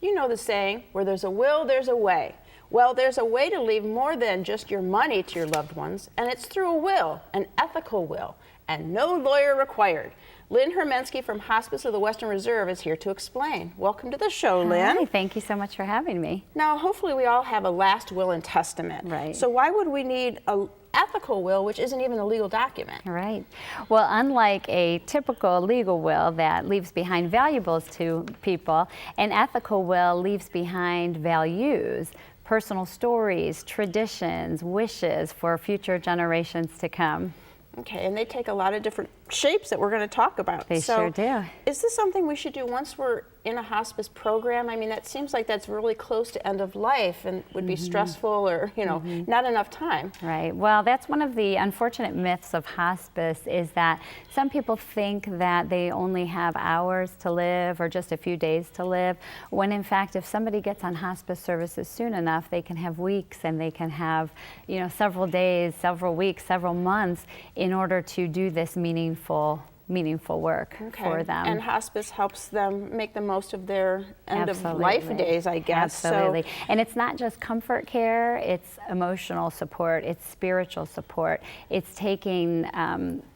You know the saying, where there's a will, there's a way. Well, there's a way to leave more than just your money to your loved ones, and it's through a will, an ethical will, and no lawyer required. Lynn Hermensky from Hospice of the Western Reserve is here to explain. Welcome to the show, Lynn. Hi, thank you so much for having me. Now, hopefully we all have a last will and testament. Right. So why would we need an ethical will, which isn't even a legal document? Right. Well, unlike a typical legal will that leaves behind valuables to people, an ethical will leaves behind values, personal stories, traditions, wishes for future generations to come. Okay, and they take a lot of different shapes that we're going to talk about. They sure do. Is this something we should do once we're in a hospice program? I mean, that seems like that's really close to end of life and would be stressful or, you know, not enough time. Right. Well, that's one of the unfortunate myths of hospice, is that some people think that they only have hours to live or just a few days to live, when in fact, if somebody gets on hospice services soon enough, they can have weeks and they can have, you know, several days, several weeks, several months in order to do this meaningful work for them. And hospice helps them make the most of their end of life days, I guess. Absolutely. So, and it's not just comfort care, it's emotional support, it's spiritual support, it's taking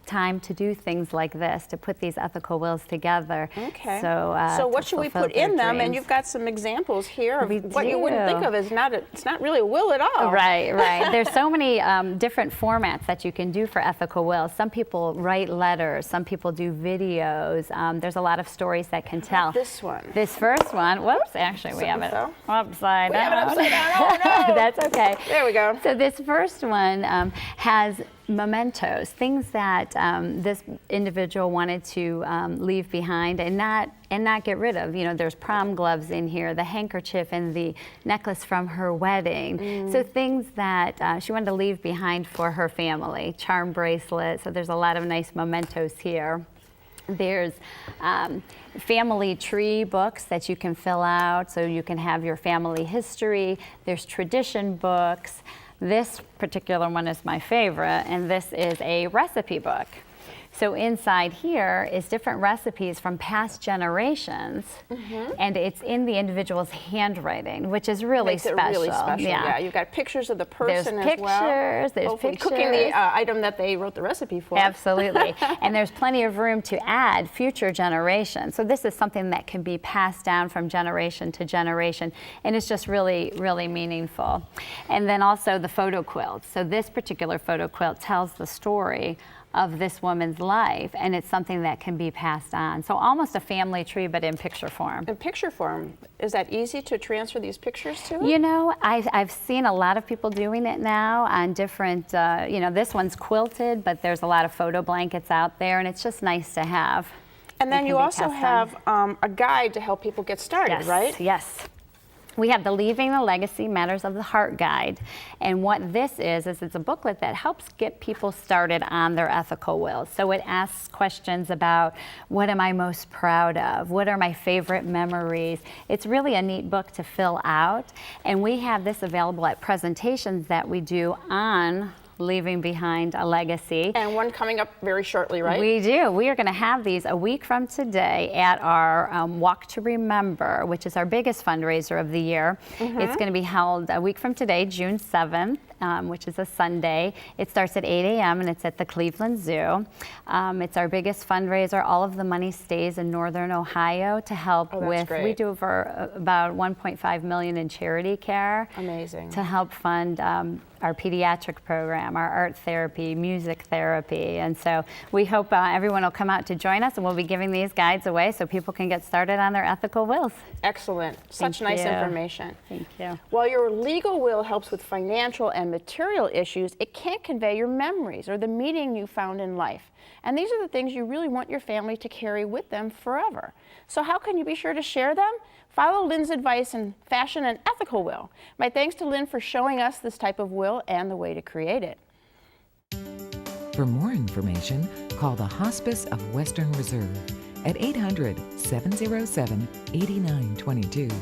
time to do things like this, to put these ethical wills together. Okay. So what should we put in them? And you've got some examples here of what you wouldn't think of as it's not really a will at all. Right, right. There's so many different formats that you can do for ethical wills. Some people write letters, some people do videos. There's a lot of stories that can tell. This one. This first one, whoops, actually we have it upside down. We have it upside down, oh no! That's okay. There we go. So this first one has mementos, things that this individual wanted to leave behind and not get rid of. You know, there's prom gloves in here, the handkerchief and the necklace from her wedding. So things that she wanted to leave behind for her family, charm bracelet. So there's a lot of nice mementos here. There's family tree books that you can fill out so you can have your family history. There's tradition books. This particular one is my favorite, and this is a recipe book. So inside here is different recipes from past generations, and it's in the individual's handwriting, which is really Makes special. It really special. Yeah, you've got pictures of the person as well. There's pictures. Cooking the item that they wrote the recipe for. Absolutely. And there's plenty of room to add future generations. So this is something that can be passed down from generation to generation, and it's just really, really meaningful. And then also the photo quilt. So this particular photo quilt tells the story of this woman's life, and it's something that can be passed on. So almost a family tree, but in picture form. In picture form. Is that easy to transfer these pictures to? You know, I've seen a lot of people doing it now on different, you know, this one's quilted, but there's a lot of photo blankets out there, and it's just nice to have. And then you also have a guide to help people get started, right? Yes. We have the Leaving the Legacy Matters of the Heart Guide. And what this is it's a booklet that helps get people started on their ethical wills. So it asks questions about, what am I most proud of? What are my favorite memories? It's really a neat book to fill out. And we have this available at presentations that we do on leaving behind a legacy. And one coming up very shortly, right? We do. We are going to have these a week from today at our Walk to Remember, which is our biggest fundraiser of the year. It's going to be held a week from today, June 7th. Which is a Sunday. It starts at 8 a.m. and it's at the Cleveland Zoo. It's our biggest fundraiser. All of the money stays in Northern Ohio to help we do over about $1.5 million in charity care. Amazing. To help fund our pediatric program, our art therapy, music therapy. And so we hope everyone will come out to join us, and we'll be giving these guides away so people can get started on their ethical wills. Excellent. Such nice information. Thank you. While your legal will helps with financial and material issues, it can't convey your memories or the meaning you found in life. And these are the things you really want your family to carry with them forever. So how can you be sure to share them? Follow Lynn's advice and fashion an ethical will. My thanks to Lynn for showing us this type of will and the way to create it. For more information, call the Hospice of Western Reserve at 800-707-8922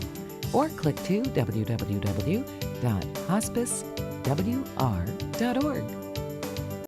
or click to www.hospicewr.org.